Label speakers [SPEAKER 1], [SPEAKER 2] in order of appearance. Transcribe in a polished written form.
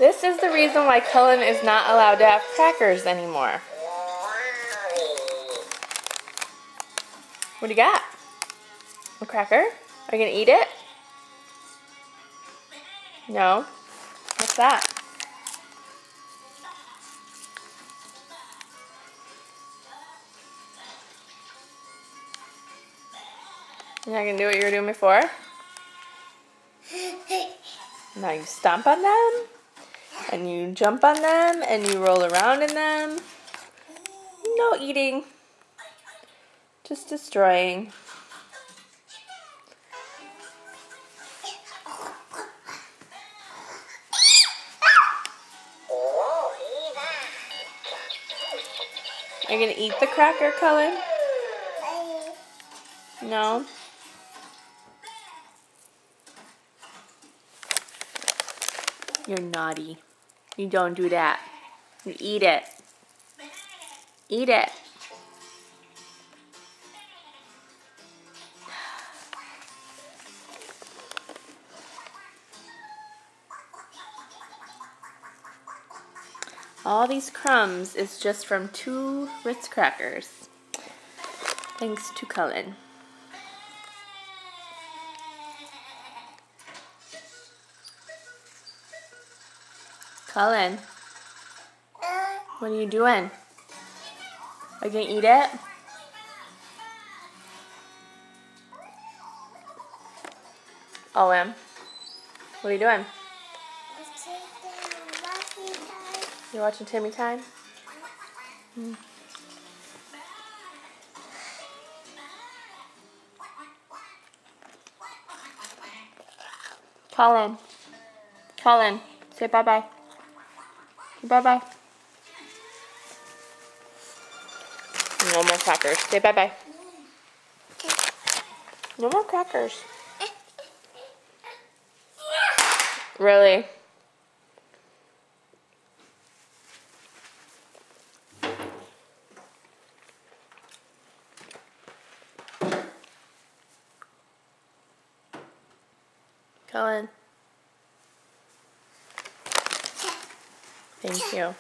[SPEAKER 1] This is the reason why Cullen is not allowed to have crackers anymore. What do you got? A cracker? Are you gonna eat it? No? What's that? You're not gonna do what you were doing before? Now you stomp on them, and you jump on them, and you roll around in them. No eating. Just destroying. Are you gonna eat the cracker, Cullen? No? You're naughty. You don't do that. You eat it. Eat it. All these crumbs is just from 2 Ritz crackers. Thanks to Cullen. Cullen, what are you doing? Are you gonna eat it? OM, what are you doing? You're watching Timmy Time? Cullen, say bye-bye. Bye-bye. No more crackers. Say bye-bye. No more crackers. Really? Cullen. Thank you.